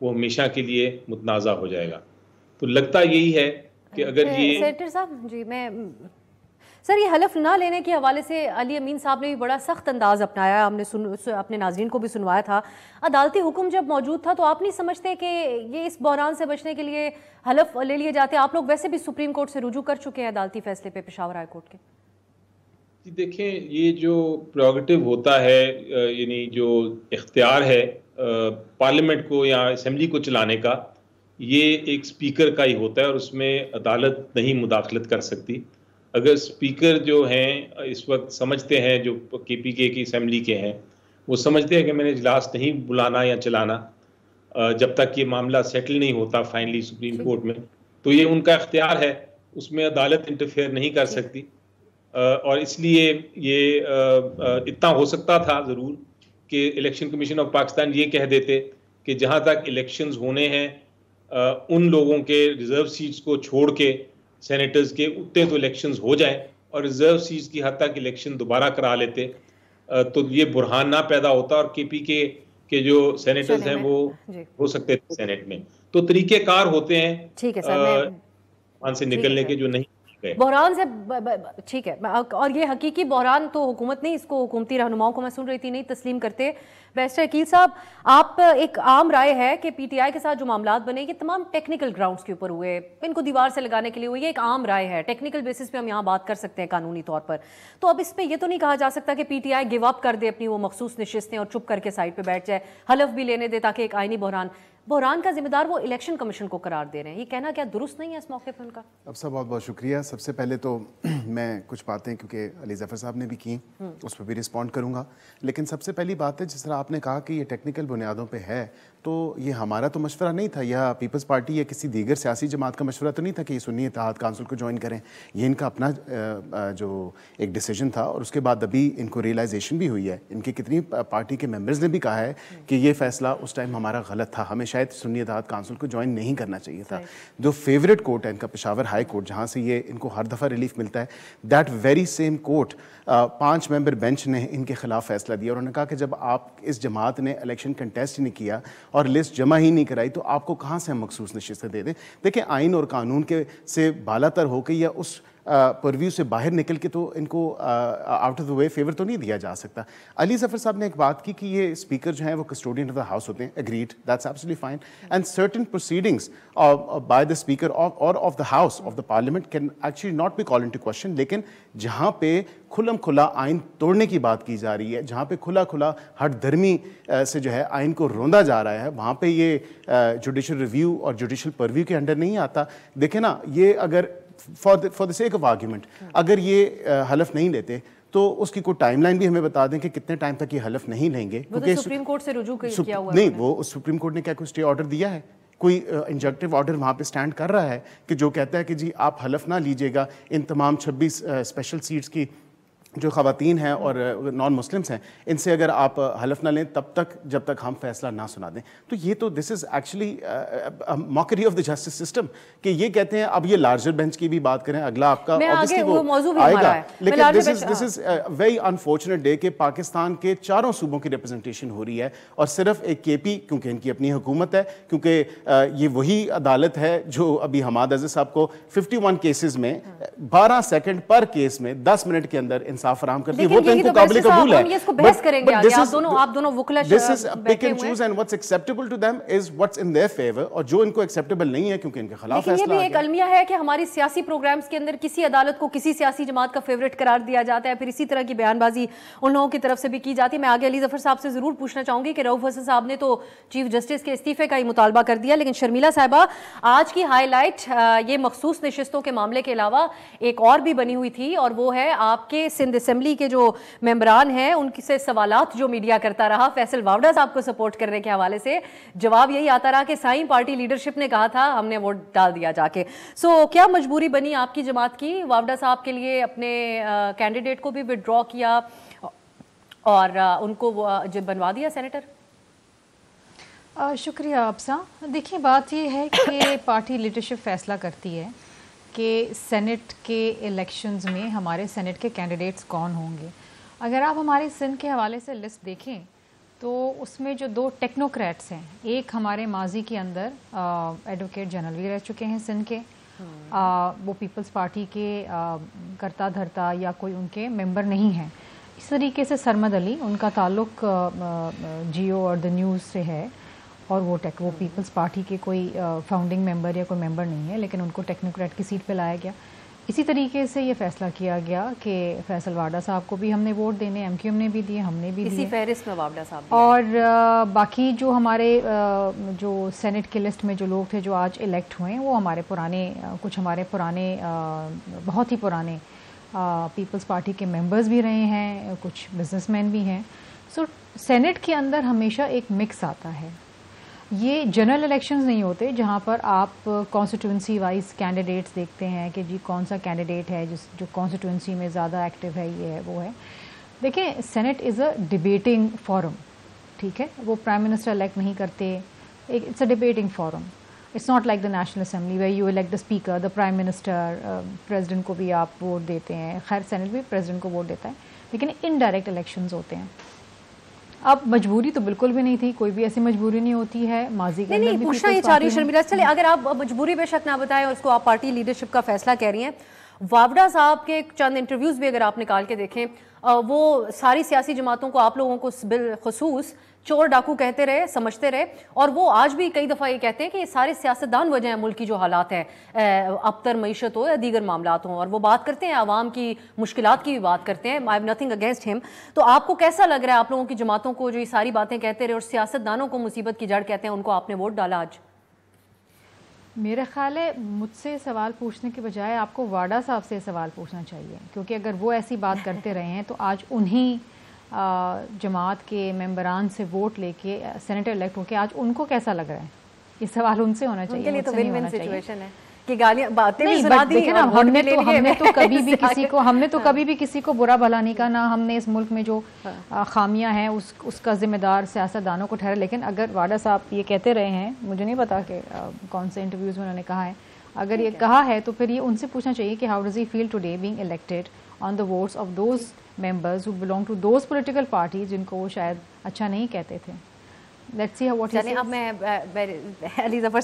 وہ ہمیشہ کے لیے متنازع ہو جائے گا. تو لگتا یہی ہے کہ اگر یہ سینیٹر صاحب جی میں سر یہ حلف نہ لینے کے حوالے سے علی امین صاحب نے بھی بڑا سخت انداز اپنایا, ہم نے اپنے ناظرین کو بھی سنوایا تھا. عدالتی حکم جب موجود تھا تو آپ نہیں سمجھتے کہ یہ اس بحران سے بچنے کے لیے حلف لے لیے جاتے؟ آپ لوگ ویسے بھی سپریم کورٹ سے رجوع کر چکے ہیں عدالتی فیصلے پہ پشاور ہائی کورٹ کے. جی دیکھیں, یہ جو پریروگیٹو ہوتا ہے, یعنی جو اختیار ہے پارلیمنٹ کو یا اسمبلی کو چلانے کا, یہ ایک اسپیکر کا ہی ہوتا ہے اور اس میں عدالت نہیں مداخلت کر سکتی. اگر اسپیکر جو ہیں اس وقت سمجھتے ہیں, جو کے پی کے کی اسمبلی کے ہیں, وہ سمجھتے ہیں کہ میں نے اجلاس نہیں بلانا یا چلانا جب تک یہ معاملہ سیٹل نہیں ہوتا فائنلی سپریم کورٹ میں, تو یہ ان کا اختیار ہے, اس میں عدالت انٹرفیئر نہیں کر سکتی. اور اس لیے یہ اتنا ہو سکتا تھا ضرور کہ الیکشن کمیشن آف پاکستان یہ کہہ دیتے کہ جہاں تک الیکشنز ہونے ہیں ان لوگوں کے ریزرو سیٹس کو چھوڑ کے سینیٹرز کے اتنے تو الیکشنز ہو جائیں, اور ریزرو سیٹس کی حد تک الیکشن دوبارہ کرا لیتے, تو یہ بحران نہ پیدا ہوتا اور کے پی کے جو سینیٹرز ہیں وہ ہو سکتے تھے سینیٹ میں. تو طریقہ کار ہوتے ہیں بحران سے نکلنے کے جو نہیں بحران سے. ٹھیک ہے, اور یہ حقیقی بحران تو حکومت نہیں, اس کو حکومتی رہنماؤں کو میں سن رہی تھی نہیں تسلیم کرتے. بیرسٹر عقیل صاحب, آپ ایک عام رائے ہے کہ پی ٹی آئی کے ساتھ جو معاملات بنے یہ تمام ٹیکنیکل گراؤنڈز کے اوپر ہوئے, ان کو دیوار سے لگانے کے لیے ہوئے, یہ ایک عام رائے ہے, ٹیکنیکل بیسس پہ ہم یہاں بات کر سکتے ہیں قانونی طور پر. تو اب اس پہ یہ تو نہیں کہا جا سکتا کہ P T I give up کر دے اپنی وہ مخصوص نشستیں اور چپ کر کے سائڈ پہ بیٹھ جائے, حلف بھی لینے دے تاکہ ایک آئینی بحران کا ذمہ دار وہ الیکشن کمیشن کو قرار دے رہے ہیں. یہ کہنا کیا درست نہیں ہے اس موقع پہ ان کا؟ اب صاحب بہت بہت شکریہ. سب سے پہلے تو میں کچھ باتیں کیونکہ علی ظفر صاحب نے بھی کی اس پہ بھی رسپونڈ کروں گا, لیکن سب سے پہلی بات ہے جس طرح آپ نے کہا کہ یہ ٹیکنیکل بنیادوں پہ ہے, تو یہ ہمارا تو مشورہ نہیں تھا, یا پیپلز پارٹی یا کسی دیگر سیاسی جماعت کا مشورہ تو نہیں تھا کہ یہ سنی اتحاد کونسل کو جوائن کریں. یہ ان کا اپنا جو ایک ڈیسیجن تھا, اور اس کے بعد ابھی ان کو ریئلائزیشن بھی ہوئی ہے. ان کی کتنی پارٹی کے ممبرز نے بھی کہا ہے کہ یہ فیصلہ اس ٹائم ہمارا غلط تھا, ہمیں شاید سنی اتحاد کونسل کو جوائن نہیں کرنا چاہیے تھا. جو فیوریٹ کورٹ ہے ان کا پشاور ہائی کورٹ, جہاں سے یہ ان کو ہر دفعہ ریلیف ملتا ہے, that very same court 5 member bench نے ان کے خلاف فیصلہ دیا, اور انہوں نے کہا کہ جب آپ اس جماعت نے الیکشن کنٹیسٹ نہیں کیا اور لسٹ جمع ہی نہیں کرائی تو آپ کو کہاں سے ہم مخصوص نشستیں دے دیں. دیکھیں, آئین اور قانون کے سے بالا تر ہو کے یا اس پرویو سے باہر نکل کے تو ان کو out of the way favour تو نہیں دیا جا سکتا. علی ظفر صاحب نے ایک بات کی کہ یہ اسپیکر جو ہیں وہ کسٹوڈین آف دا ہاؤس ہوتے ہیں, agreed, that's absolutely fine, and certain proceedings by the speaker اور of the house of the parliament can actually not be call into question. لیکن جہاں پہ کھلم کھلا آئین توڑنے کی بات کی جا رہی ہے, جہاں پہ کھلا کھلا ہٹ دھرمی سے جو ہے آئین کو روندا جا رہا ہے, وہاں پہ یہ جوڈیشل ریویو اور جوڈیشل پرویو کے انڈر نہیں آتا. دیکھیں نا, یہ اگر for the sake of argument اگر یہ حلف نہیں لیتے تو اس کی کوئی ٹائم لائن بھی ہمیں بتا دیں کہ کتنے ٹائم تک یہ حلف نہیں لیں گے. سپریم کورٹ سے رجوع کیا ہوا نہیں, وہ سپریم کورٹ نے کیا کوئی اسٹے آرڈر دیا ہے؟ کوئی انجیکٹیو آرڈر وہاں پہ سٹینڈ کر رہا ہے کہ جو کہتا ہے کہ جی آپ حلف نہ لیجئے گا, ان تمام 26 اسپیشل سیٹس کی جو خواتین ہیں اور نان مسلمس ہیں ان سے اگر آپ حلف نہ لیں تب تک جب تک ہم فیصلہ نہ سنا دیں. تو یہ تو this is actually mockery of the justice system کہ یہ کہتے ہیں. اب یہ لارجر بینچ کی بھی بات کریں, اگلا آپ کا obviously وہ آئے گا, لیکن دس از ویری انفارچونیٹ ڈے کہ پاکستان کے چاروں صوبوں کی ریپرزنٹیشن ہو رہی ہے اور صرف ایک کے پی, کیونکہ ان کی اپنی حکومت ہے, کیونکہ یہ وہی عدالت ہے جو ابھی حماد عزیز صاحب کو 51 کیسز میں 12 سیکنڈ پر کیس میں 10 منٹ کے اندر فراہم کرتی ہے. وہ تو ان کو قابل قبول ہے. آپ دونوں وکلا This is pick and choose and what's acceptable to them is what's in their favor, اور جو ان کو acceptable نہیں ہے کیونکہ ان کے خلاف فیصلہ یہ بھی ایک المیہ ہے کہ ہماری سیاسی پروگرامز کے اندر کسی عدالت کو کسی سیاسی جماعت کا فیوریٹ قرار دیا جاتا ہے, پھر اسی طرح کی بیان بازی ان لوگوں کی طرف سے بھی کی جاتی ہے. میں آگے علی ظفر صاحب سے ضرور پوچھنا چاہوں گی کہ رؤف حسن صاحب نے تو چیف جسٹس کے استعفے کا ہی مطالبہ کر دیا, لیکن شرمیلا صاحبہ آج کی ہائی لائٹ یہ مخصوص نشستوں کے معاملے کے علاوہ ایک اور بھی بنی ہوئی تھی, اور وہ ہے آپ کے سندھ اسمبلی کے جو ممبران ہیں ان سے سوالات جو میڈیا کرتا رہا فیصل وافڈا صاحب کو سپورٹ کرنے کے حوالے سے. جواب یہی آتا رہا کہ سائیں پارٹی لیڈرشپ نے کہا تھا, ہم نے ووٹ ڈال دیا جا کے. سو کیا مجبوری بنی آپ کی جماعت کی وافڈا صاحب کے لیے اپنے کینڈیڈیٹ کو بھی وڈرا کیا اور ان کو بنوا دیا سینیٹر؟ شکریہ ابسا. دیکھیں, بات یہ ہے کہ پارٹی لیڈرشپ فیصلہ کرتی ہے کہ سینٹ کے الیکشنز میں ہمارے سینٹ کے کینڈیڈیٹس کون ہوں گے. اگر آپ ہماری سندھ کے حوالے سے لسٹ دیکھیں تو اس میں جو 2 ٹیکنوکریٹس ہیں، ایک ہمارے ماضی کے اندر ایڈوکیٹ جنرل بھی رہ چکے ہیں سندھ کے، وہ پیپلز پارٹی کے کرتا دھرتا یا کوئی ان کے ممبر نہیں ہیں. اس طریقے سے سرمد علی، ان کا تعلق جیو اور دا نیوز سے ہے، اور وہ پیپلز پارٹی کے کوئی فاؤنڈنگ ممبر یا کوئی ممبر نہیں ہے، لیکن ان کو ٹیکنوکریٹ کی سیٹ پہ لایا گیا. اسی طریقے سے یہ فیصلہ کیا گیا کہ فیصل واڈا صاحب کو بھی ہم نے ووٹ دینے، ایم کیو ایم نے بھی دیے، ہم نے بھی دیے، اسی فہرست میں واڈا صاحب. اور باقی جو ہمارے جو سینٹ کے لسٹ میں جو لوگ تھے جو آج الیکٹ ہوئے ہیں، وہ ہمارے پرانے بہت ہی پرانے پیپلز پارٹی کے ممبرز بھی رہے ہیں، کچھ بزنس مین بھی ہیں. سو سینٹ کے اندر ہمیشہ ایک مکس آتا ہے. یہ جنرل الیکشنز نہیں ہوتے جہاں پر آپ کانسٹیٹوئنسی وائز کینڈیڈیٹس دیکھتے ہیں کہ جی کون سا کینڈیڈیٹ ہے جو کانسٹیٹوئنسی میں زیادہ ایکٹیو ہے، یہ ہے وہ ہے. دیکھیں، Senate is a debating forum, ٹھیک ہے، وہ پرائم منسٹر الیکٹ نہیں کرتے، it's a debating forum. It's not like the National Assembly where you elect the speaker, the prime minister, president کو بھی آپ ووٹ دیتے ہیں. خیر سینٹ بھی پریزیڈنٹ کو ووٹ دیتا ہے، لیکن انڈائریکٹ الیکشنز ہوتے ہیں. اب مجبوری تو بالکل بھی نہیں تھی، کوئی بھی ایسی مجبوری نہیں ہوتی ہے. ماضی کے اندر بھی پوچھنا یہ چاہ رہی شرمیلا، چلے اگر آپ مجبوری بے شک نہ بتائیں اور اس کو آپ پارٹی لیڈرشپ کا فیصلہ کہہ رہی ہیں، واوڈا صاحب کے چند انٹرویوز بھی اگر آپ نکال کے دیکھیں، وہ ساری سیاسی جماعتوں کو، آپ لوگوں کو بالخصوص چور ڈاکو کہتے رہے، سمجھتے رہے، اور وہ آج بھی کئی دفعہ یہ کہتے ہیں کہ یہ سارے سیاستدان وجہ ہیں ملک کی جو حالات ہیں، ابتر معیشت ہو یا دیگر معاملات ہوں، اور وہ بات کرتے ہیں عوام کی مشکلات کی بھی بات کرتے ہیں. آئی ایم نتھنگ اگینسٹ ہم. تو آپ کو کیسا لگ رہا ہے آپ لوگوں کی جماعتوں کو جو یہ ساری باتیں کہتے رہے اور سیاستدانوں کو مصیبت کی جڑ کہتے ہیں، ان کو آپ نے ووٹ ڈالا آج؟ میرا خیال ہے مجھ سے سوال پوچھنے کے بجائے آپ کو واڈا صاحب سے سوال پوچھنا چاہیے، کیونکہ اگر وہ ایسی بات کرتے رہے ہیں تو آج انہی جماعت کے ممبران سے ووٹ لے کے سینیٹر الیکٹ ہو کے آج ان کو کیسا لگ رہا ہے؟ یہ سوال ان سے ہونا چاہیے. ان کے لیے تو ون ون سچویشن ہے کہ گالیاں باتیں بھی سنا دی. دیکھیں نا، ہم نے تو کبھی بھی کسی کو برا بھلا نہیں کہا، نہ ہم نے اس ملک میں جو خامیاں ہیں اس کا ذمہ دار سیاستدانوں کو ٹھہرا. لیکن اگر واڈا صاحب یہ کہتے رہے ہیں، مجھے نہیں پتا کہ کون سے انٹرویوز میں انہوں نے کہا ہے، اگر یہ کہا ہے تو پھر یہ ان سے پوچھنا چاہیے کہ how does he feel today being elected on the votes of those members who belong to those political parties جن کو وہ شاید اچھا نہیں کہتے تھے. لیٹس سی واٹ چلیں اب میں علی ظفر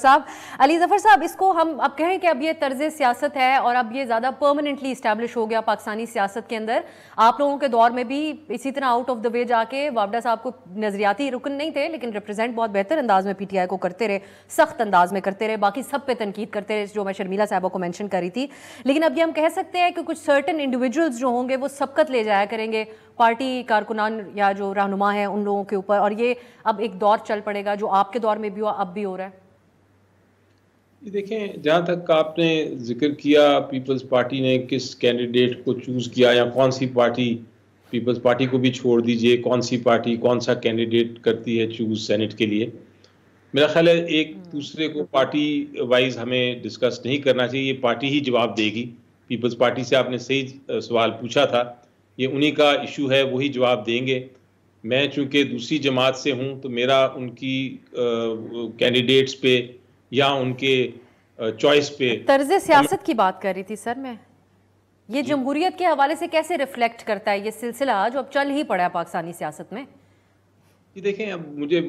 صاحب اس کو ہم اب کہیں کہ اب یہ طرز سیاست ہے اور اب یہ زیادہ پرماننٹلی اسٹیبلش ہو گیا پاکستانی سیاست کے اندر. آپ لوگوں کے دور میں بھی اسی طرح آؤٹ آف دا وے جا کے واوڈا صاحب کو نظریاتی رکن نہیں تھے، لیکن ریپرزینٹ بہت بہتر انداز میں پی ٹی آئی کو کرتے رہے، سخت انداز میں کرتے رہے، باقی سب پہ تنقید کرتے رہے، جو میں شرمیلا صاحبہ کو مینشن کر رہی تھی. لیکن اب یہ ہم کہہ سکتے ہیں کہ کچھ سرٹن انڈیویجولز جو ہوں گے وہ سبقت لے جایا کریں گے پارٹی کارکنان یا جو رہنما ہیں ان لوگوں کے اوپر، اور یہ اب ایک دور چل پڑے گا جو آپ کے دور میں بھی ہوا، اب بھی ہو رہا ہے. دیکھیں، جہاں تک آپ نے ذکر کیا پیپلز پارٹی نے کس کینڈیڈیٹ کو چوز کیا یا کون سی پارٹی، پیپلز پارٹی کو بھی چھوڑ دیجئے، کون سی پارٹی کون سا کینڈیڈیٹ کرتی ہے چوز سینٹ کے لیے، میرا خیال ہے ایک دوسرے کو پارٹی وائز ہمیں ڈسکس نہیں کرنا چاہیے. یہ پارٹی ہی جواب دے گی. پیپلز پارٹی سے آپ نے صحیح سوال پوچھا تھا، یہ انہی کا ایشو ہے، وہی جواب دیں گے. میں چونکہ دوسری جماعت سے ہوں تو میرا ان کی کینڈیڈیٹس پہ یا ان کے چوائس پہ طرز سیاست کی بات کر رہی تھی سر میں. یہ جمہوریت کے حوالے سے کیسے ریفلیکٹ کرتا ہے یہ سلسلہ جو اب چل ہی پڑا ہے پاکستانی سیاست میں؟ دیکھیں، اب مجھے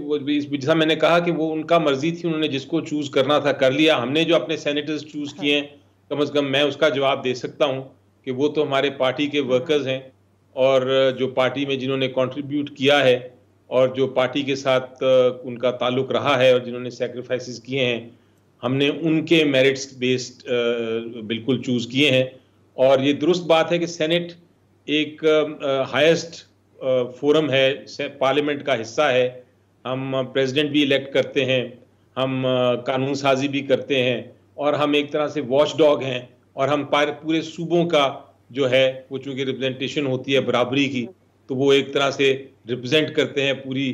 جیسا میں نے کہا کہ وہ ان کا مرضی تھی، انہوں نے جس کو چوز کرنا تھا کر لیا. ہم نے جو اپنے سینیٹرز چوز کیے ہیں، کم از کم میں اس کا جواب دے سکتا ہوں کہ وہ تو ہمارے پارٹی کے ورکرز ہیں، اور جو پارٹی میں جنہوں نے کنٹریبیوٹ کیا ہے اور جو پارٹی کے ساتھ ان کا تعلق رہا ہے اور جنہوں نے سیکریفائسز کیے ہیں، ہم نے ان کے میرٹس بیسڈ بالکل چوز کیے ہیں. اور یہ درست بات ہے کہ سینٹ ایک ہائیسٹ فورم ہے، پارلیمنٹ کا حصہ ہے. ہم پریزیڈنٹ بھی الیکٹ کرتے ہیں، ہم قانون سازی بھی کرتے ہیں، اور ہم ایک طرح سے واچ ڈاگ ہیں، اور ہم پورے صوبوں کا جو ہے وہ چونکہ ریپرزنٹیشن ہوتی ہے برابری کی، تو وہ ایک طرح سے ریپرزینٹ کرتے ہیں پوری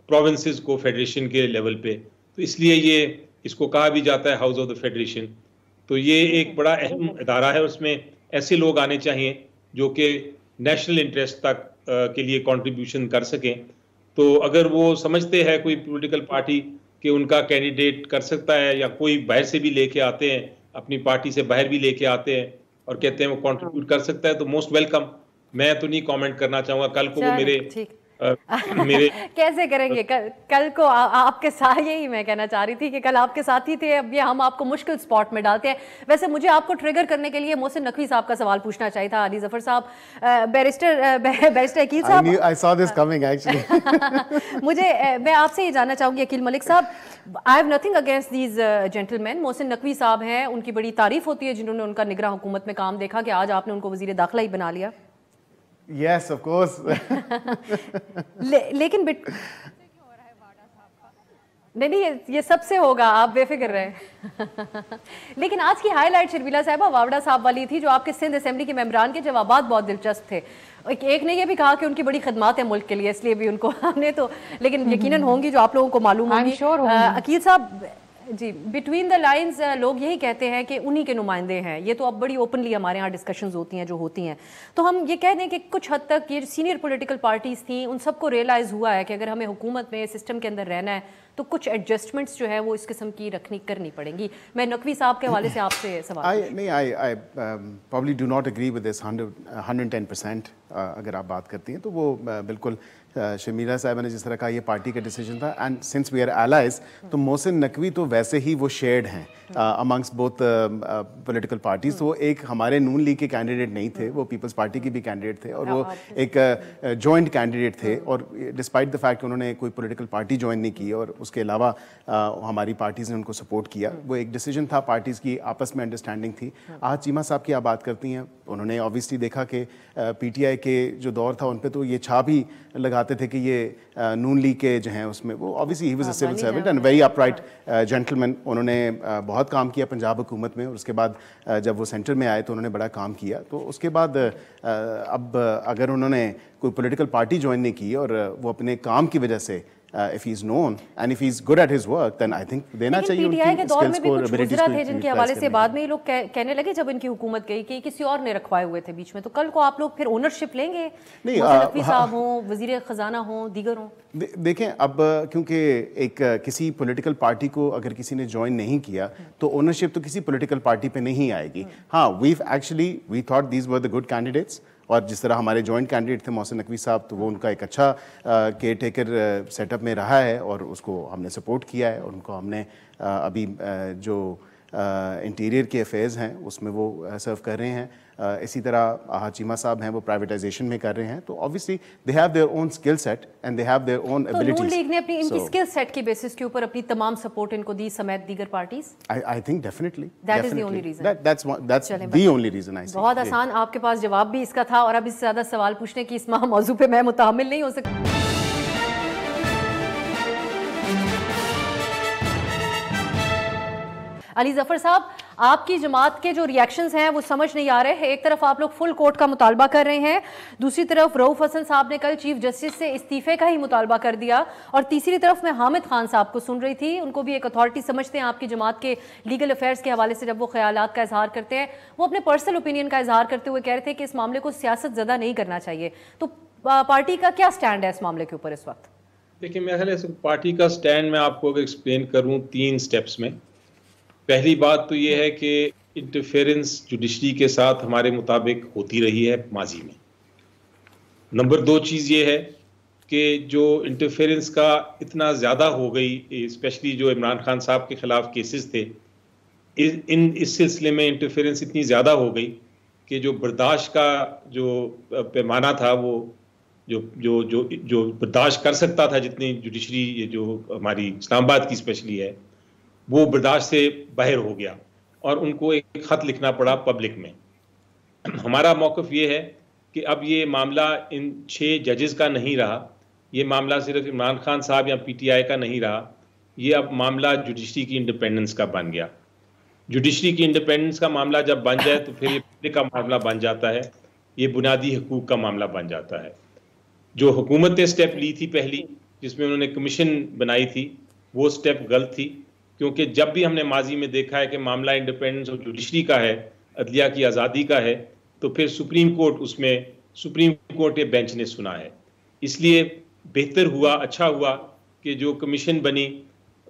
پروونسز کو فیڈریشن کے لیول پہ. تو اس لیے یہ اس کو کہا بھی جاتا ہے ہاؤس آف دا فیڈریشن. تو یہ ایک بڑا اہم ادارہ ہے، اس میں ایسے لوگ آنے چاہیے جو کہ نیشنل انٹرسٹ تک کے لیے کنٹریبیوشن کر سکیں. تو اگر وہ سمجھتے ہیں کوئی پولیٹیکل پارٹی کہ ان کا کینڈیڈیٹ کر سکتا ہے، یا کوئی باہر سے بھی لے کے آتے ہیں، اپنی پارٹی سے باہر بھی لے کے آتے ہیں اور کہتے ہیں وہ کنٹریبیوٹ کر سکتا ہے، تو موسٹ ویلکم. میں تو نہیں کامنٹ کرنا چاہوں گا. کل کو وہ میرے میرے کیسے کریں گے؟ کل کو آپ کے ساتھ، یہی میں کہنا چاہ رہی تھی کہ کل آپ کے ساتھ ہی تھے، اب یہ ہم آپ کو مشکل سپاٹ میں ڈالتے ہیں. ویسے مجھے آپ کو ٹریگر کرنے کے لیے محسن نقوی صاحب کا سوال پوچھنا چاہیے تھا. علی ظفر صاحب، بیرسٹر عقیل صاحب، I saw this coming actually. میں آپ سے یہ جاننا چاہوں گی عقیل ملک صاحب، I have nothing against these gentlemen. Mohsin Naqvi صاحب ہیں، ان کی بڑی تعریف ہوتی ہے جنہوں نے ان کا نگراں حکومت میں کام دیکھا کہ آج آپ نے ان کو وزیر داخلہ ہی بنا لیا. Yes, of course. لیکن نہیں یہ سب سے ہوگا، آپ بے فکر رہے. لیکن آج کی ہائی لائٹ شرمیلا صاحبہ واوڈا صاحب والی تھی، جو آپ کے سندھ اسمبلی کے ممبران کے جوابات بہت دلچسپ تھے. ایک نے یہ بھی کہا کہ ان کی بڑی خدمات ہیں ملک کے لیے، اس لیے بھی ان کو ہم نے تو، لیکن یقیناً ہوں گی جو آپ لوگوں کو معلوم ہوگی. عقیل صاحب جی، بٹوین دا لائنز لوگ یہی کہتے ہیں کہ انہی کے نمائندے ہیں. یہ تو اب بڑی اوپنلی ہمارے ہاں ڈسکشنز ہوتی ہیں جو ہوتی ہیں. تو ہم یہ کہہ دیں کہ کچھ حد تک یہ سینئر پولیٹیکل پارٹیز تھیں، ان سب کو ریئلائز ہوا ہے کہ اگر ہمیں حکومت میں سسٹم کے اندر رہنا ہے تو کچھ ایڈجسٹمنٹس جو ہے وہ اس قسم کی کرنی پڑیں گی. میں نقوی صاحب کے حوالے سے آپ سے سوال I probably do not agree with this 110%. اگر آپ بات کرتی ہیں تو وہ بالکل شرمیلا صاحبہ نے جس طرح کہا یہ پارٹی کا ڈیسیجن تھا، and since we are allies تو محسن نقوی تو ویسے ہی وہ شیئرڈ ہیں amongst both political parties. تو وہ ایک ہمارے نون لیگ کے کینڈیڈیٹ نہیں تھے، وہ پیپلز پارٹی کے بھی کینڈیڈیٹ تھے، اور وہ ایک جوائنٹ کینڈیڈیٹ تھے. اور ڈسپائٹ دا فیکٹ انہوں نے کوئی پولیٹیکل پارٹی جوائن نہیں کی اور اس کے علاوہ ہماری پارٹیز نے ان کو سپورٹ کیا. وہ ایک ڈیسیجن تھا، پارٹیز کی آپس میں انڈرسٹینڈنگ تھی. آج چیمہ صاحب کی آپ بات کرتی ہیں، انہوں نے اوبیسلی دیکھا کہ پی ٹی آئی کے جو دور تھا ان پہ تو یہ چھاپ ہی لگاتے تھے کہ یہ نون لیگ کے جو ہیں اس میں، وہ obviously he was a civil servant and very upright gentleman. انہوں نے بہت کام کیا پنجاب حکومت میں، اور اس کے بعد جب وہ سینٹر میں آئے تو انہوں نے بڑا کام کیا. تو اس کے بعد اب اگر انہوں نے کوئی پولیٹیکل پارٹی جوائن نہیں کی اور وہ اپنے کام کی وجہ سے if he is known and if he is good at his work, then I think دینا چاہیے. پی ٹی آئی کے دور میں بھی کچھ گزرا تھے جن کے حوالے سے بعد میں یہ لوگ کہنے لگے جب ان کی حکومت گئی کہ کسی اور نے رکھوائے ہوئے تھے بیچ میں. تو کل کو آپ لوگ پھر اونرشپ لیں گے؟ محسن نقوی صاحب ہوں، وزیر خزانہ ہوں، دیگر ہوں. دیکھیں اب کیونکہ ایک کسی پولیٹیکل پارٹی کو اگر کسی نے جوائن نہیں کیا تو اونرشپ تو کسی پولیٹیکل پارٹی پہ نہیں آئے گی. ہاں we thought these were the good candidates. اور جس طرح ہمارے جوائنٹ کینڈیڈیٹ تھے محسن نقوی صاحب، تو وہ ان کا ایک اچھا کیئر ٹیکر سیٹ اپ میں رہا ہے اور اس کو ہم نے سپورٹ کیا ہے. اور ان کو ہم نے ابھی جو انٹیریئر کے افیئرز ہیں اس میں وہ سرو کر رہے ہیں. اسی طرح چیمہ صاحب ہیں وہ پرائیویٹائزیشن میں کر رہے ہیں. تو obviously they have their own skill set and they have their own abilities. تو نون لیگ نے اپنی ان کی اسکل سیٹ کی بیسس کے اوپر اپنی تمام سپورٹ ان کو دی سمیت دیگر parties. I think definitely. That is the only reason. That's the only reason I see. بہت آسان، آپ کے پاس جواب بھی اس کا تھا، اور اب اس سے زیادہ سوال پوچھنے کی اس موضوع پہ میں متحمل نہیں ہو سکتی. علی ظفر صاحب، آپ کی جماعت کے جو ریاکشنز ہیں وہ سمجھ نہیں آ رہے ہیں. ایک طرف آپ لوگ فل کورٹ کا مطالبہ کر رہے ہیں، دوسری طرف رؤوف حسن صاحب نے کل چیف جسٹس سے استعفے کا ہی مطالبہ کر دیا، اور تیسری طرف میں حامد خان صاحب کو سن رہی تھی. ان کو بھی ایک اتھارٹی سمجھتے ہیں آپ کی جماعت کے لیگل افیئرز کے حوالے سے. جب وہ خیالات کا اظہار کرتے ہیں، وہ اپنے پرسنل اوپینین کا اظہار کرتے ہوئے کہہ رہے تھے کہ اس معاملے کو سیاست زدہ نہیں کرنا چاہیے. تو پارٹی کا کیا سٹینڈ ہے اس معاملے کے اوپر اس وقت؟ دیکھیں، میرے خیال ہے پارٹی کا سٹینڈ میں آپ کو اگر ایکسپلین کروں 3 سٹیپس میں. پہلی بات تو یہ ہے کہ انٹرفیئرنس جوڈیشری کے ساتھ ہمارے مطابق ہوتی رہی ہے ماضی میں. نمبر 2 چیز یہ ہے کہ جو انٹرفیئرنس کا اتنا زیادہ ہو گئی، اسپیشلی جو عمران خان صاحب کے خلاف کیسز تھے، اس سلسلے میں انٹرفیئرنس اتنی زیادہ ہو گئی کہ جو برداشت کا جو پیمانہ تھا، وہ جو برداشت کر سکتا تھا جتنی جوڈیشری جو ہماری اسلام آباد کی اسپیشلی ہے، وہ برداشت سے باہر ہو گیا اور ان کو ایک خط لکھنا پڑا پبلک میں. ہمارا موقف یہ ہے کہ اب یہ معاملہ ان 6 ججز کا نہیں رہا، یہ معاملہ صرف عمران خان صاحب یا پی ٹی آئی کا نہیں رہا، یہ اب معاملہ جوڈیشری کی انڈیپینڈنس کا بن گیا. جوڈیشری کی انڈیپینڈنس کا معاملہ جب بن جائے تو پھر یہ پبلک کا معاملہ بن جاتا ہے، یہ بنیادی حقوق کا معاملہ بن جاتا ہے. جو حکومت نے سٹیپ لی تھی پہلی، جس میں انہوں نے کمیشن بنائی تھی، وہ سٹیپ غلط تھی. کیونکہ جب بھی ہم نے ماضی میں دیکھا ہے کہ معاملہ انڈیپینڈنس اور جوڈیشری کا ہے، عدلیہ کی آزادی کا ہے، تو پھر سپریم کورٹ کے بینچ نے سنا ہے. اس لیے بہتر ہوا، اچھا ہوا کہ جو کمیشن بنی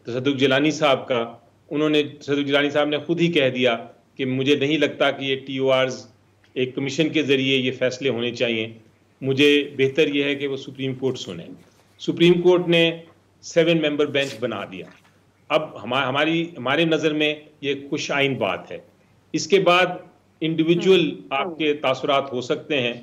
تصدق جیلانی صاحب کا، تصدق جیلانی صاحب نے خود ہی کہہ دیا کہ مجھے نہیں لگتا کہ یہ ٹی او آرز ایک کمیشن کے ذریعے یہ فیصلے ہونے چاہیے. مجھے بہتر یہ ہے کہ وہ سپریم کورٹ سنیں. سپریم کورٹ نے 7 ممبر بینچ بنا دیا. اب ہمارے نظر میں یہ خوش آئین بات ہے. اس کے بعد انڈیویجول آپ کے تاثرات ہو سکتے ہیں.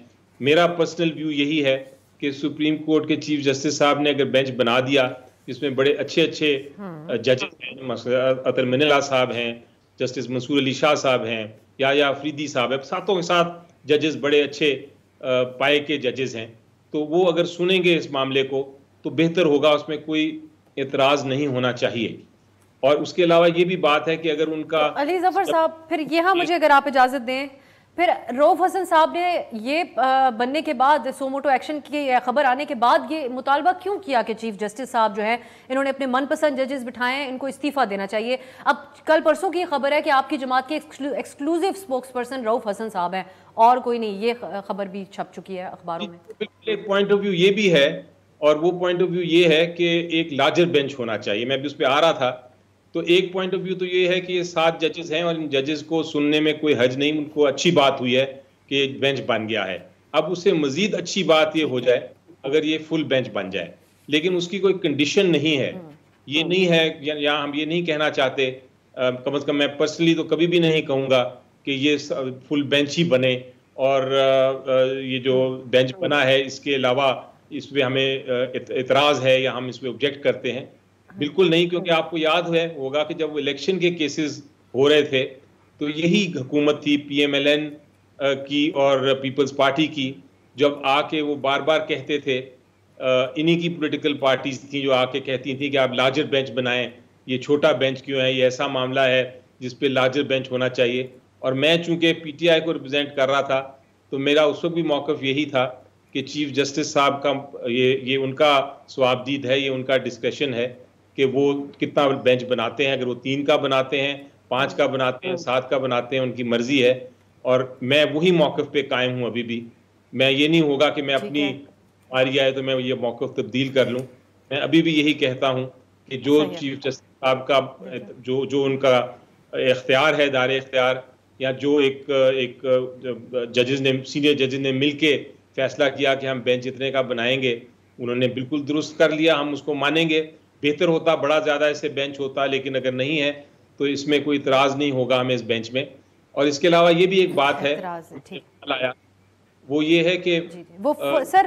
میرا پرسنل ویو یہی ہے کہ سپریم کورٹ کے چیف جسٹس صاحب نے اگر بینچ بنا دیا جس میں بڑے اچھے ججز ہیں, مثلا اطہر مناللہ صاحب ہیں, جسٹس منصور علی شاہ صاحب ہیں, یا افریدی صاحب ہے, ساتوں کے ساتھ ججز بڑے اچھے پائے کے ججز ہیں, تو وہ اگر سنیں گے اس معاملے کو تو بہتر ہوگا. اس میں کوئی اعتراض نہیں ہونا چاہیے. اور اس کے علاوہ یہ بھی بات ہے کہ اگر ان کا علی ظفر صاحب پھر یہاں مجھے اگر آپ اجازت دیں, پھر رؤف حسن صاحب نے یہ بننے کے بعد, سوموٹو ایکشن کی خبر آنے کے بعد یہ مطالبہ کیوں کیا کہ چیف جسٹس صاحب جو ہے انہوں نے اپنے من پسند ججز بٹھائے ہیں, ان کو استعفیٰ دینا چاہیے. اب کل پرسوں کی خبر ہے کہ آپ کی جماعت کے ایکسکلوزیو سپوکس پرسن رؤف حسن صاحب ہیں, اور کوئی نہیں, یہ خبر بھی چھپ چکی ہے اخباروں میں. بالکل ایک پوائنٹ آف ویو یہ بھی ہے, اور وہ پوائنٹ آف ویو یہ ہے کہ ایک لارجر بینچ ہونا چاہیے. میں بھی اس پہ آ رہا تھا. تو ایک پوائنٹ آف ویو تو یہ ہے کہ یہ 7 ججز ہیں اور ان ججز کو سننے میں کوئی حرج نہیں, ان کو اچھی بات ہوئی ہے کہ ایک بینچ بن گیا ہے. اب اس سے مزید اچھی بات یہ ہو جائے اگر یہ فل بینچ بن جائے, لیکن اس کی کوئی کنڈیشن نہیں ہے. یہ نہیں ہے, یا ہم یہ نہیں کہنا چاہتے, کم از کم میں پرسنلی تو کبھی بھی نہیں کہوں گا کہ یہ فل بینچ ہی بنے, اور یہ جو بینچ بنا ہے اس کے علاوہ اس پہ ہمیں اعتراض ہے یا ہم اس پہ آبجیکٹ کرتے ہیں. بالکل نہیں, کیونکہ آپ کو یاد ہوگا کہ جب وہ الیکشن کے کیسز ہو رہے تھے تو یہی حکومت تھی PMLN کی اور پیپلز پارٹی کی, جب آ کے وہ بار بار کہتے تھے, انہی کی پولیٹیکل پارٹیز تھیں جو آ کے کہتی تھیں کہ آپ لارجر بینچ بنائیں, یہ چھوٹا بینچ کیوں ہے, یہ ایسا معاملہ ہے جس پہ لارجر بینچ ہونا چاہیے. اور میں چونکہ PTI کو ریپرزینٹ کر رہا تھا تو میرا اس وقت بھی موقف یہی تھا کہ چیف جسٹس صاحب کا یہ ان کا ثوابدید ہے, یہ ان کا ڈسکشن ہے کہ وہ کتنا بینچ بناتے ہیں. اگر وہ 3 کا بناتے ہیں, 5 کا بناتے ہیں, 7 کا بناتے ہیں, ان کی مرضی ہے. اور میں وہی موقف پہ قائم ہوں ابھی بھی. میں یہ نہیں ہوگا کہ میں اپنی آری آئے تو میں یہ موقف تبدیل کر لوں. میں ابھی بھی یہی کہتا ہوں کہ جو چیف جسٹس صاحب کا جو ان کا اختیار ہے, دار اختیار, یا جو ایک ججز نے, سینئر ججز نے مل کے فیصلہ کیا کہ ہم بینچ اتنے کا بنائیں گے, انہوں نے بالکل درست کر لیا, ہم اس کو مانیں گے. بہتر ہوتا, بڑا زیادہ اسے بینچ ہوتا, لیکن اگر نہیں ہے تو اس میں کوئی اعتراض نہیں ہوگا ہمیں اس بینچ میں. اور اس کے علاوہ یہ بھی ایک بات ہے وہ یہ ہے کہ وہ سر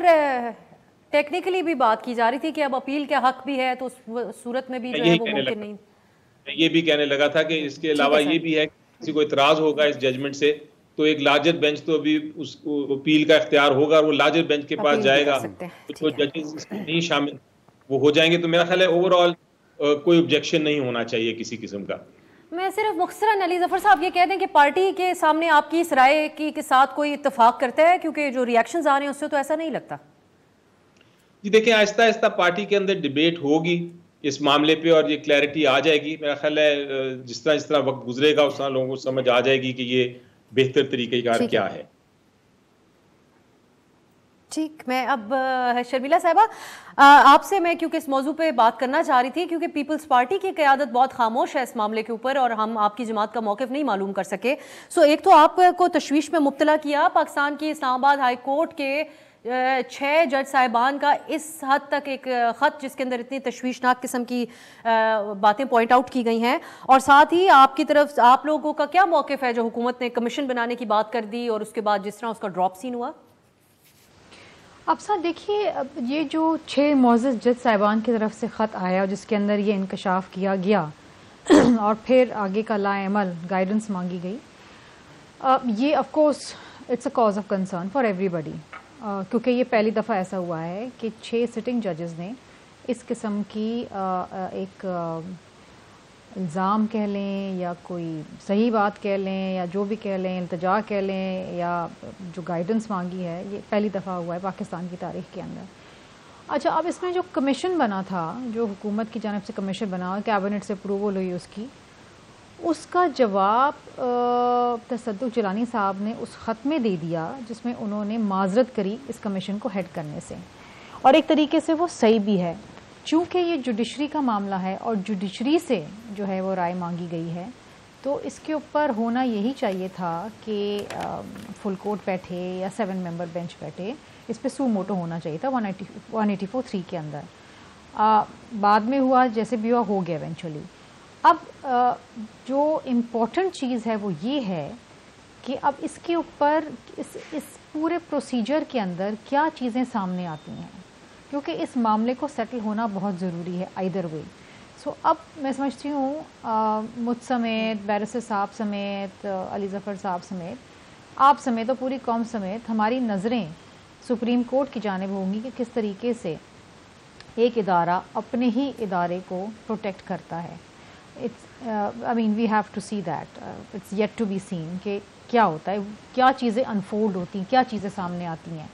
ٹیکنیکلی بھی بات کی جا رہی تھی کہ اب اپیل کا حق بھی ہے, تو اس صورت میں بھی جو ہے وہ ممکن نہیں. میں یہ بھی کہنے لگا تھا کہ اس کے علاوہ یہ بھی ہے کہ کسی کو اعتراض ہوگا اس ججمنٹ سے تو ایک لارجر بینچ تو ابھی اس اپیل کا اختیار ہوگا, وہ لارجر بینچ کے پاس جائے گا. جو ججز اس میں نہیں شامل وہ ہو جائیں گے, تو میرا خیال ہے اوور آل کوئی آبجیکشن نہیں ہونا چاہیے کسی قسم کا. میں صرف مختصراً علی ظفر صاحب یہ کہہ دیں کہ پارٹی کے سامنے آپ کی اس رائے کے ساتھ کوئی اتفاق کرتا ہے, کیونکہ جو ریاکشنز آ رہے ہیں اس سے تو ایسا نہیں لگتا. جی دیکھیں, آہستہ آہستہ پارٹی کے اندر ڈیبیٹ ہوگی اس معاملے پہ اور یہ کلیئرٹی آ جائے گی. میرا خیال ہے جس طرح وقت گزرے گا اس طرح لوگوں کو سمجھ آ جائے گی کہ یہ بہتر طریقہ کار کیا ہے. ٹھیک, میں اب شرمیلا صاحبہ آپ سے میں کیونکہ اس موضوع پہ بات کرنا چاہ رہی تھی, کیونکہ پیپلز پارٹی کی قیادت بہت خاموش ہے اس معاملے کے اوپر اور ہم آپ کی جماعت کا موقف نہیں معلوم کر سکے. ایک تو آپ کو تشویش میں مبتلا کیا پاکستان کی اسلام آباد ہائی کورٹ کے 6 جج صاحبان کا اس حد تک ایک خط جس کے اندر اتنی تشویشناک قسم کی باتیں پوائنٹ آؤٹ کی گئی ہیں, اور ساتھ ہی آپ کی طرف آپ لوگوں کا کیا موقف ہے جو حکومت نے کمیشن بنانے کی بات کر دی اور اس کے بعد جس طرح اس کا ڈراپ سین ہوا. اب سر دیکھیے, یہ جو 6 معزز جج صاحبان کی طرف سے خط آیا جس کے اندر یہ انکشاف کیا گیا اور پھر آگے کا لائے عمل گائیڈنس مانگی گئی, یہ of course it's a cause of concern for everybody, کیونکہ یہ پہلی دفعہ ایسا ہوا ہے کہ 6 سٹنگ ججز نے اس قسم کی ایک الزام کہہ لیں یا کوئی صحیح بات کہہ لیں یا جو بھی کہہ لیں, التجا کہہ لیں, یا جو گائیڈنس مانگی ہے, یہ پہلی دفعہ ہوا ہے پاکستان کی تاریخ کے اندر. اچھا, اب اس میں جو کمیشن بنا تھا, جو حکومت کی جانب سے کمیشن بنا, کیبنٹ سے اپروول ہوئی اس کا جواب تصدق جیلانی صاحب نے اس خط میں دے دیا جس میں انہوں نے معذرت کری اس کمیشن کو ہیڈ کرنے سے, اور ایک طریقے سے وہ صحیح بھی ہے چونکہ یہ جوڈیشری کا معاملہ ہے اور جوڈیشری سے جو ہے وہ رائے مانگی گئی ہے, تو اس کے اوپر ہونا یہی چاہیے تھا کہ فل کورٹ بیٹھے یا 7 ممبر بینچ بیٹھے, اس پہ سو موٹو ہونا چاہیے تھا 184(3) کے اندر. بعد میں ہوا جیسے بھی ہو گیا ایونچولی. اب جو امپورٹنٹ چیز ہے وہ یہ ہے کہ اب اس کے اوپر اس پورے پروسیجر کے اندر کیا چیزیں سامنے آتی ہیں, کیونکہ اس معاملے کو سیٹل ہونا بہت ضروری ہے ایدر وے. سو اب میں سمجھتی ہوں مجھ سمیت, بیرسٹر صاحب سمیت, علی ظفر صاحب سمیت, آپ سمیت اور پوری قوم سمیت ہماری نظریں سپریم کورٹ کی جانب ہوں گی کہ کس طریقے سے ایک ادارہ اپنے ہی ادارے کو پروٹیکٹ کرتا ہے. I mean we have to see that. It's yet to be seen کہ کیا ہوتا ہے, کیا چیزیں انفولڈ ہوتی ہیں, کیا چیزیں سامنے آتی ہیں.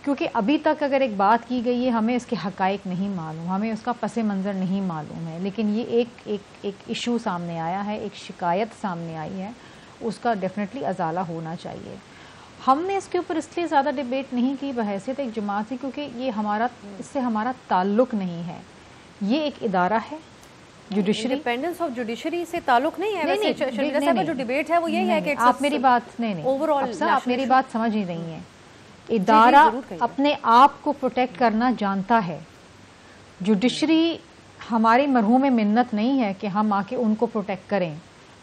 کیونکہ ابھی تک اگر ایک بات کی گئی ہے ہمیں اس کے حقائق نہیں معلوم, ہمیں اس کا پس منظر نہیں معلوم ہے, لیکن یہ ایک ایشو سامنے آیا ہے, ایک شکایت سامنے آئی ہے, اس کا ڈیفینیٹلی ازالہ ہونا چاہیے. ہم نے اس کے اوپر اس لیے زیادہ ڈیبیٹ نہیں کی بحیثیت ایک جماعت سے کیونکہ یہ اس سے ہمارا تعلق نہیں ہے. یہ ایک ادارہ ہے جوڈیشری, انڈیپینڈنس آف جوڈیشری سے تعلق نہیں ہے. ویسے شرمیلا صاحبہ جو ڈیبیٹ ہے وہ یہی ہے کہ آپ میری بات اوور آل آپ میری بات سمجھ ہی رہی ہیں. ادارہ اپنے آپ کو پروٹیکٹ کرنا جانتا ہے. جوڈیشری ہماری مرحوم منت نہیں ہے کہ ہم آ کے ان کو پروٹیکٹ کریں.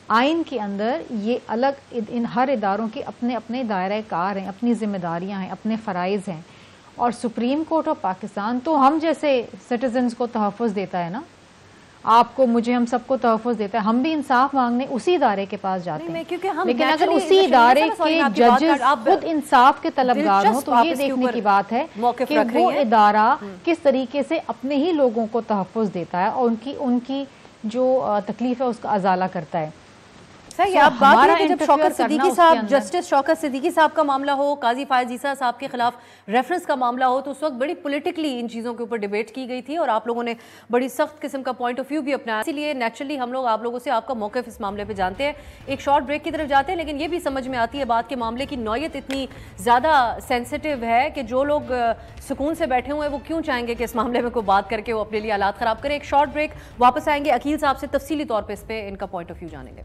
آئین کے اندر یہ الگ ان ہر اداروں کے اپنے اپنے دائرہ کار ہیں, اپنی ذمہ داریاں ہیں, اپنے فرائض ہیں. اور سپریم کورٹ آف پاکستان تو ہم جیسے سٹیزنز کو تحفظ دیتا ہے نا, آپ کو, مجھے, ہم سب کو تحفظ دیتا ہے. ہم بھی انصاف مانگنے اسی ادارے کے پاس جاتے ہیں, لیکن اگر اسی ادارے کے ججز خود انصاف کے طلبگار ہوں تو یہ دیکھنے کی بات ہے کہ وہ ادارہ کس طریقے سے اپنے ہی لوگوں کو تحفظ دیتا ہے اور ان کی جو تکلیف ہے اس کا ازالہ کرتا ہے. صحیح. آپ بات کریں کہ جب شوکت صدیقی صاحب, جسٹس شوکت صدیقی صاحب کا معاملہ ہو, قاضی فائز عیسیٰ صاحب کے خلاف ریفرنس کا معاملہ ہو, تو اس وقت بڑی پولیٹیکلی ان چیزوں کے اوپر ڈیبیٹ کی گئی تھی اور آپ لوگوں نے بڑی سخت قسم کا پوائنٹ آف ویو بھی اپنایا. اسی لیے نیچرلی ہم لوگ آپ لوگوں سے آپ کا موقف اس معاملے پہ جانتے ہیں. ایک شارٹ بریک کی طرف جاتے ہیں, لیکن یہ بھی سمجھ میں آتی ہے بات کے معاملے کی نوعیت اتنی زیادہ سینسیٹیو ہے کہ جو لوگ سکون سے بیٹھے ہوئے ہیں وہ کیوں چاہیں گے کہ اس معاملے میں کوئی بات کر کے وہ اپنے لیے حالات خراب کرے. ایک شارٹ بریک, واپس آئیں گے, عقیل صاحب سے تفصیلی طور پہ اس پہ ان کا پوائنٹ آف ویو جانیں گے.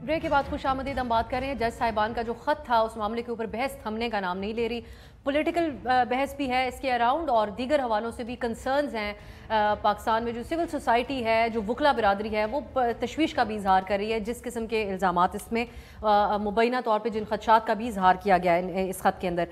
بریک کے بعد خوش آمدید. ہم بات کر رہے ہیں جج صاحبان کا جو خط تھا, اس معاملے کے اوپر بحث تھمنے کا نام نہیں لے رہی. پولیٹیکل بحث بھی ہے اس کے اراؤنڈ اور دیگر حوالوں سے بھی کنسرنز ہیں. پاکستان میں جو سول سوسائٹی ہے, جو وکلا برادری ہے, وہ تشویش کا بھی اظہار کر رہی ہے جس قسم کے الزامات اس میں مبینہ طور پہ جن خدشات کا بھی اظہار کیا گیا ہے اس خط کے اندر.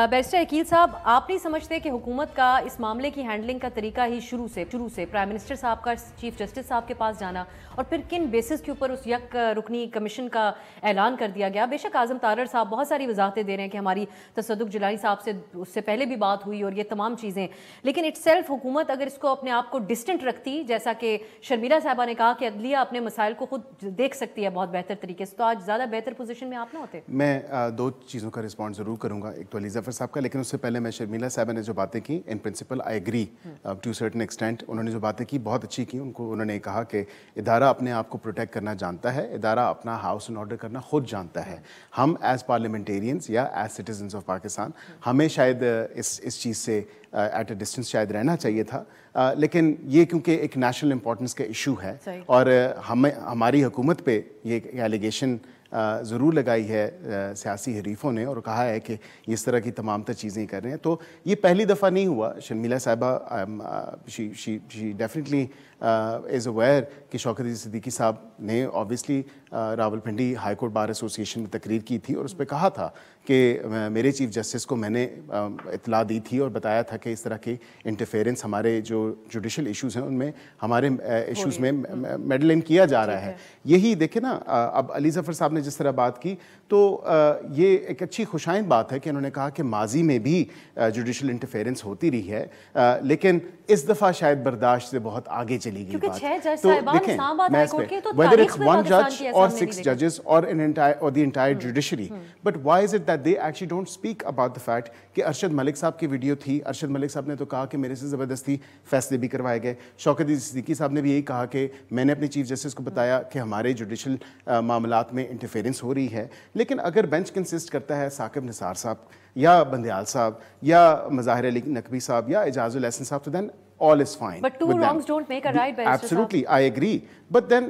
بیرسٹر عقیل صاحب, آپ نہیں سمجھتے کہ حکومت کا اس معاملے کی ہینڈلنگ کا طریقہ ہی شروع سے پرائم منسٹر صاحب کا چیف جسٹس صاحب کے پاس جانا اور پھر کن بیسس کے اوپر اس یک رکنی کمیشن کا اعلان کر دیا گیا؟ بے شک اعظم تارڑ صاحب بہت ساری وضاحتیں دے رہے ہیں کہ ہماری تصدق جیلانی صاحب سے اس سے پہلے بھی بات ہوئی اور یہ تمام چیزیں, لیکن اٹ سیلف حکومت اگر اس کو اپنے آپ کو ڈسٹنٹ رکھتی, جیسا کہ شرمیلا صاحبہ نے کہا کہ عدلیہ اپنے مسائل کو خود دیکھ سکتی ہے بہت بہتر طریقے سے, تو آج زیادہ بہتر پوزیشن میں آپ نہ ہوتے. میں دو چیزوں کا رسپانس ضرور کروں گا, ایک تو علی ظفر صاحب کا, لیکن اس سے پہلے میں شرمیلا صاحبہ نے جو باتیں کی in principle I agree to certain extent. انہوں نے جو باتیں کی بہت اچھی کی. انہوں نے کہا کہ ادارہ اپنے آپ کو پروٹیکٹ کرنا جانتا ہے, ادارہ اپنا ہاؤس اینڈ آرڈر کرنا خود جانتا ہے. ہم ایز پارلیمنٹیرینز یا ایز سٹیزنز آف پاکستان ہمیں شاید اس چیز سے ایٹ اے ڈسٹینس شاید رہنا چاہیے تھا, لیکن یہ کیونکہ ایک نیشنل امپورٹنس کا ایشو ہے اور ہماری حکومت پہ یہ ایلیگیشن ضرور لگائی ہے سیاسی حریفوں نے اور کہا ہے کہ اس طرح کی تمام تر چیزیں کر رہے ہیں, تو یہ پہلی دفعہ نہیں ہوا. شرمیلا صاحبہ شی ڈیفینیٹلی از اویئر کہ شوکت صدیقی صاحب نے obviously Rawalpindi high court bar association میں تقریر کی تھی اور اس پہ کہا تھا کہ میرے چیف جسٹس کو میں نے اطلاع دی تھی اور بتایا تھا کہ اس طرح کی انٹرفیئرنس ہمارے جو جوڈیشل ایشوز ہیں ان میں ہمارے ایشوز میں میڈلنگ کیا جا رہا ہے. یہی دیکھیں نا, اب علی ظفر صاحب نے جس طرح بات کی تو یہ ایک اچھی خوشائند بات ہے کہ انہوں نے کہا کہ ماضی میں بھی جوڈیشل انٹرفیئرنس ہوتی رہی ہے, لیکن اس دفعہ شاید برداشت سے بہت آگے چلی گئی بات. تو دیکھیں whether it's one judge or 6 judges or the entire judiciary, but why is it that they actually don't speak about the fact کہ ارشد ملک صاحب کی ویڈیو تھی, ارشد ملک صاحب نے تو کہا کہ میرے سے زبردستی فیصلے بھی کروائے گئے. شوکت صدیقی صاحب نے بھی یہی کہا کہ میں نے اپنے چیف جسٹس کو بتایا کہ ہمارے جوڈیشل معاملات میں انٹرفیئرنس ہو رہی ہے. لیکن اگر بینچ کنسسٹ کرتا ہے ثاقب نثار صاحب یا بندیال صاحب یا مظاہر علی نقوی صاحب یا اعجاز الاحسن صاحب, تو دین all is fine. But two wrongs don't make a right, Barrister Absolutely, I agree. But then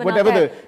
whatever the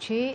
6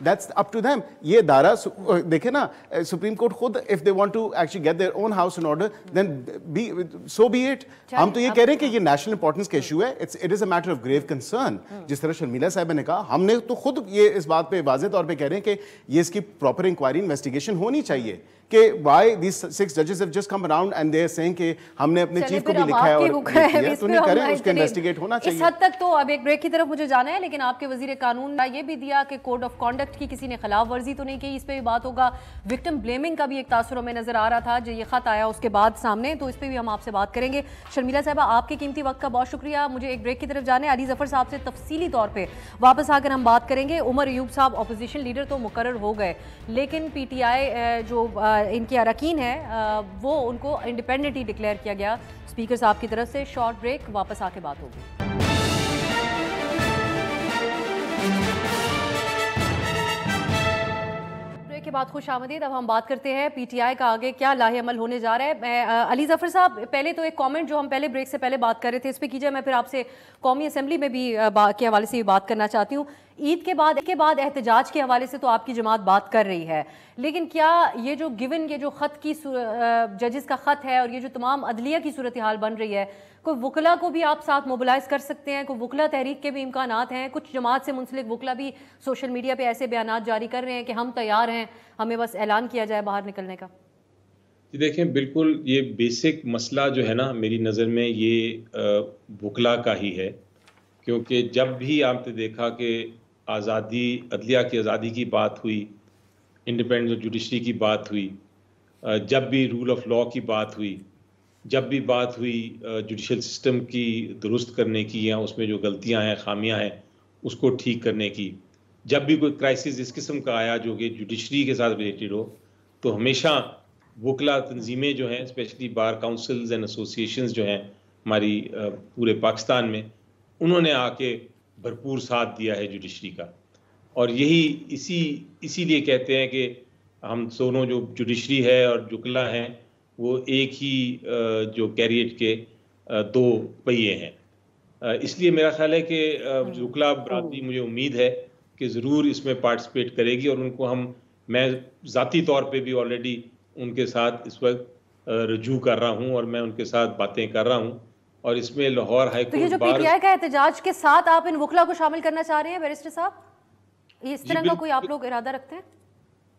that's up to them. یہ ادارہ دیکھیں نا, سپریم کورٹ خود if they want to actually get their own house in order then so be it. ہم تو یہ کہہ رہے ہیں کہ یہ نیشنل امپورٹنس کا ایشو ہے, it is a matter of grave concern. جس طرح شرمیلا صاحبہ نے کہا, ہم نے تو خود یہ اس بات پہ واضح طور پہ کہہ رہے ہیں کہ یہ اس کی پراپر انکوائری انویسٹیگیشن ہونی چاہیے کہ why these 6 judges have just come around and they are saying کہ ہم نے اپنے چیف کو بھی لکھا ہے اور تو نہیں کریں, اس کا انویسٹیگیٹ ہونا چاہیے. اس حد تک تو اب ایک بریک کی طرف مجھے جانا ہے, لیکن آپ کے وزیر قانون نے یہ بھی دیا کہ کوڈ آف کانڈکٹ کی کسی نے خلاف ورزی تو نہیں کی, اس پہ بھی بات ہوگا. وکٹم بلیمنگ کا بھی ایک تاثر ہمیں نظر آ رہا تھا جو یہ خط آیا اس کے بعد سامنے, تو اس پہ بھی ہم آپ سے بات کریں گے. شرمیلا صاحبہ, آپ کے قیمتی وقت کا بہت شکریہ. مجھے ایک بریک کی طرف جانا ہے, علی ظفر صاحب سے تفصیلی طور پہ واپس آ کر ہم بات کریں گے. عمر ایوب صاحب اپوزیشن لیڈر تو مقرر ہو گئے, لیکن پی ٹی آئی جو ان کے اراکین ہے وہ ان کو انڈیپینڈنٹ ہی ڈکلیئر کیا گیا اسپیکر صاحب کی طرف سے. شارٹ بریک, واپس آ کے بات ہوگی. بریک کے بعد خوش آمدید. اب ہم بات کرتے ہیں پی ٹی آئی کا آگے کیا لاہے عمل ہونے جا رہا ہے. علی ظفر صاحب, پہلے تو ایک کامنٹ جو ہم پہلے بریک سے پہلے بات کر رہے تھے اس پہ کیجئے, میں پھر آپ سے قومی اسمبلی میں بھی کے حوالے سے بھی بات کرنا چاہتی ہوں. عید کے بعد احتجاج کے حوالے سے تو آپ کی جماعت بات کر رہی ہے, لیکن کیا یہ جو گیون یہ جو خط کی ججز کا خط ہے اور یہ جو تمام عدلیہ کی صورتحال بن رہی ہے, کوئی وکلا کو بھی آپ ساتھ موبلائز کر سکتے ہیں؟ کوئی وکلا تحریک کے بھی امکانات ہیں؟ کچھ جماعت سے منسلک وکلا بھی سوشل میڈیا پہ ایسے بیانات جاری کر رہے ہیں کہ ہم تیار ہیں, ہمیں بس اعلان کیا جائے باہر نکلنے کا. جی دیکھیں, بالکل یہ بیسک مسئلہ جو ہے نا میری نظر میں یہ وکلا کا ہی ہے, کیونکہ جب بھی آپ نے دیکھا کہ آزادی, عدلیہ کی آزادی کی بات ہوئی, انڈیپینڈنس جوڈیشری کی بات ہوئی, جب بھی رول آف لاء کی بات ہوئی, جب بھی بات ہوئی جوڈیشل سسٹم کی درست کرنے کی یا اس میں جو غلطیاں ہیں, خامیاں ہیں, اس کو ٹھیک کرنے کی, جب بھی کوئی کرائسس اس قسم کا آیا جو کہ جوڈیشری کے ساتھ ریلیٹڈ ہو, تو ہمیشہ وکلا تنظیمیں جو ہیں, specially bar councils and associations جو ہیں ہماری پورے پاکستان میں, انہوں نے آ کے بھرپور ساتھ دیا ہے جوڈیشری کا. اور یہی اسی لیے کہتے ہیں کہ ہم دونوں جو جوڈیشری ہے اور وکلا ہیں وہ ایک ہی جو کیریٹ کے دو پہیے ہیں. اس لیے میرا خیال ہے کہ وکلا برادری, مجھے امید ہے کہ ضرور اس میں پارٹیسپیٹ کرے گی, اور ان کو میں ذاتی طور پہ بھی آلریڈی ان کے ساتھ اس وقت رجوع کر رہا ہوں اور میں ان کے ساتھ باتیں کر رہا ہوں. اور اس میں لاہور ہائی کورٹ, تو یہ جو پی ٹی آئی کا احتجاج کے ساتھ آپ ان وکلا کو شامل کرنا چاہ رہے ہیں بیرسٹر صاحب, اس طرح کا کوئی آپ لوگ ارادہ رکھتے ہیں؟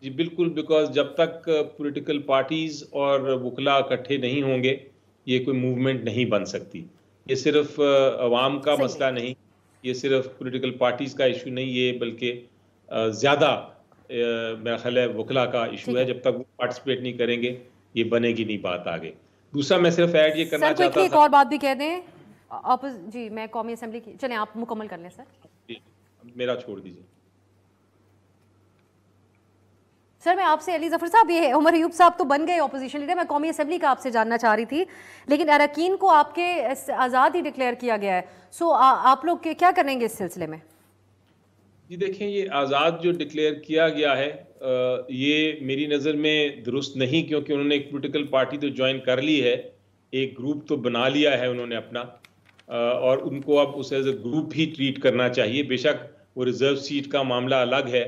جی بالکل, بیکاز جب تک پولیٹیکل پارٹیز اور وکلا اکٹھے نہیں ہوں گے یہ کوئی موومنٹ نہیں بن سکتی. یہ صرف عوام کا مسئلہ نہیں, یہ صرف پولیٹیکل پارٹیز کا ایشو نہیں, یہ بلکہ زیادہ میرا خیال ہے وکلا کا ایشو ہے. جب تک وہ پارٹیسپیٹ نہیں کریں گے یہ بنے گی نہیں بات آگے. دوسرا میں صرف ایڈ یہ کرنا چاہتا تھا, ایک اور بات بھی کہہ دیں. جی میں قومی اسمبلی کی, چلیں آپ مکمل کر لیں سر. جی میرا چھوڑ دیجیے. سر میں آپ سے, علی ظفر صاحب, یہ عمر ایوب صاحب تو بن گئے اپوزیشن لیڈر, میں قومی اسمبلی کا آپ سے جاننا چاہ رہی تھی, لیکن اراکین کو آپ کے آزاد ہی ڈکلیئر کیا گیا ہے, سو آپ لوگ کیا کریں گے اس سلسلے میں؟ جی دیکھیں, یہ آزاد جو ڈکلیئر کیا گیا ہے یہ میری نظر میں درست نہیں, کیونکہ انہوں نے ایک پولیٹیکل پارٹی تو جوائن کر لی ہے, ایک گروپ تو بنا لیا ہے انہوں نے اپنا, اور ان کو اب اسے ایز اے گروپ ہی ٹریٹ کرنا چاہیے. بے شک وہ ریزرو سیٹ کا معاملہ الگ ہے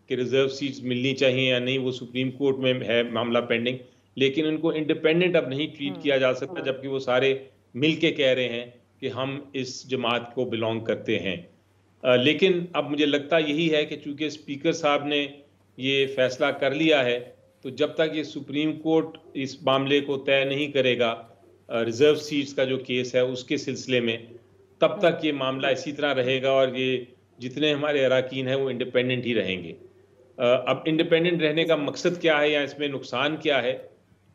کہ ریزرو سیٹس ملنی چاہیے یا نہیں, وہ سپریم کورٹ میں ہے معاملہ پینڈنگ, لیکن ان کو انڈیپینڈنٹ اب نہیں ٹریٹ کیا جا سکتا, جبکہ وہ سارے مل کے کہہ رہے ہیں کہ ہم اس جماعت کو بلانگ کرتے ہیں. لیکن اب مجھے لگتا یہی ہے کہ چونکہ اسپیکر صاحب نے یہ فیصلہ کر لیا ہے, تو جب تک یہ سپریم کورٹ اس معاملے کو طے نہیں کرے گا ریزرو سیٹس کا جو کیس ہے اس کے سلسلے میں, تب تک یہ معاملہ اسی طرح رہے گا, اور یہ جتنے ہمارے اراکین ہیں وہ انڈیپینڈنٹ ہی رہیں گے. اب انڈیپینڈنٹ رہنے کا مقصد کیا ہے یا اس میں نقصان کیا ہے؟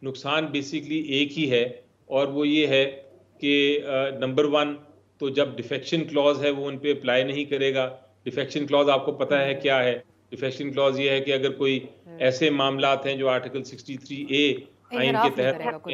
نقصان بیسیکلی ایک ہی ہے, اور وہ یہ ہے کہ نمبر 1 تو جب ڈیفیکشن کلوز ہے وہ ان پہ اپلائی نہیں کرے گا. ڈیفیکشن کلوز آپ کو پتہ ہے کیا ہے؟ ڈیفیکشن کلوز یہ ہے کہ اگر کوئی ایسے معاملات ہیں جو آرٹیکل 63A آئین کے تحت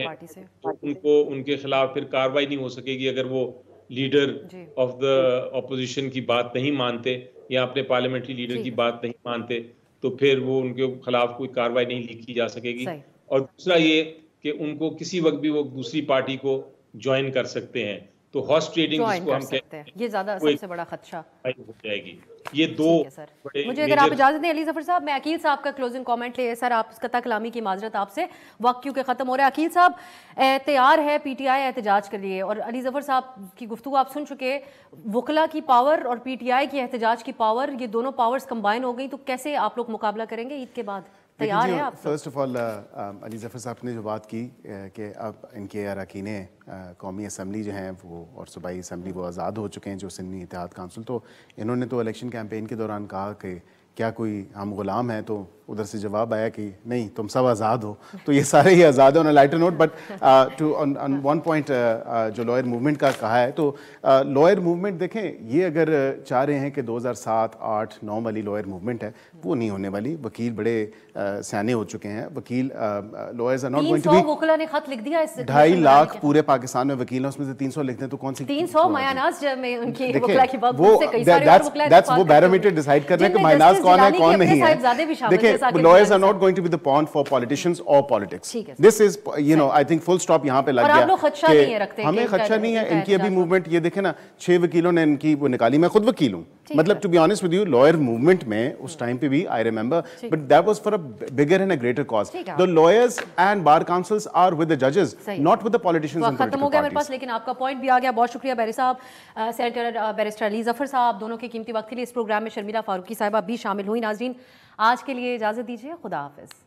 ان کے خلاف پھر کارروائی نہیں ہو سکے گی اگر وہ لیڈر آف دا اپوزیشن کی بات نہیں مانتے یا اپنے پارلیمنٹری لیڈر کی بات نہیں مانتے, تو پھر وہ ان کے خلاف کوئی کارروائی نہیں کی جا سکے گی. اور دوسرا یہ کہ ان کو کسی وقت بھی وہ دوسری پارٹی کو جوائن کر سکتے ہیں, تو ہارس ٹریڈنگ جس کو ہم کہتے ہیں یہ زیادہ سب سے بڑا خدشہ ہو جائے گی. یہ دو بڑے مجھے اگر آپ اجازت دیں علی ظفر صاحب، میں عقیل صاحب کا کلوزنگ کامنٹ لے سر، آپ قطع کلامی کی معذرت آپ سے، وقت کیونکہ ختم ہو رہا ہے. عقیل صاحب تیار ہے پی ٹی آئی احتجاج کے لیے، اور علی ظفر صاحب کی گفتگو آپ سن چکے، وکلا کی پاور اور پی ٹی آئی کی احتجاج کی پاور، یہ دونوں پاورز کمبائن ہو گئی، تو کیسے آپ لوگ مقابلہ کریں گے عید کے بعد؟ تیار ہے آپ؟ First of all Ali Zafar صاحب نے جو بات کی کہ اب ان کے اراکین قومی اسمبلی جو ہیں وہ اور صوبائی اسمبلی وہ آزاد ہو چکے ہیں، جو سنی اتحاد کونسل، تو انہوں نے تو الیکشن کیمپین کے دوران کہا کہ کیا کوئی ہم غلام ہیں، تو ادھر سے جواب آیا کہ نہیں تم سب آزاد ہو، تو یہ سارے ہی آزاد ہیں. On a lighter note but on one point جو لائر موومنٹ کا کہا ہے، تو لائر موومنٹ دیکھیں یہ اگر چاہ رہے ہیں کہ 2007 8 9 والی لائر موومنٹ ہے وہ نہیں ہونے والی. وکیل بڑے سیانے ہو چکے ہیں، وکیل lawyers are not going to be. وکلا نے خط لکھ دیا، 2.5 لاکھ پورے پاکستان میں وکیل ہیں، اس میں سے 300 لکھتے ہیں، تو کون سی 300 مایاناز میں ان کی وکلا کی بات سے کئی سارے وہ بیرومیٹر ڈیسائیڈ کرنا ہے کہ مایاناز کون ہے کون نہیں ہے. دیکھیں lawyers are not going to be the pawn for politicians or politics. This is, you know, I think full stop یہاں پہ لگ گیا. اور آپ لوگ خدشہ نہیں رکھتے؟ ہمیں خدشہ نہیں ہے. ان کی ابھی موومنٹ یہ دیکھیں نا، 6 وکیلوں نے ان کی وہ نکالی. میں خود وکیل ہوں، مطلب to be honest with you lawyer movement میں اس ٹائم پہ بھی I remember, but that was for a bigger and a greater cause. The lawyers and bar councils are with the judges, not with the politicians and political parties. ختم ہو گیا میرے پاس، لیکن آپ کا پوائنٹ بھی آ گیا. بہت شکریہ بیری صاحب، سینیٹر بیرسٹر علی ظفر صاحب، دونوں کے قیمتی وقت کے لیے. اس پروگرام میں شرمیلا فاروقی صاحبہ بھی شامل ہوئی. ناظرین آج کے لیے اجازت دیجیے، خدا حافظ.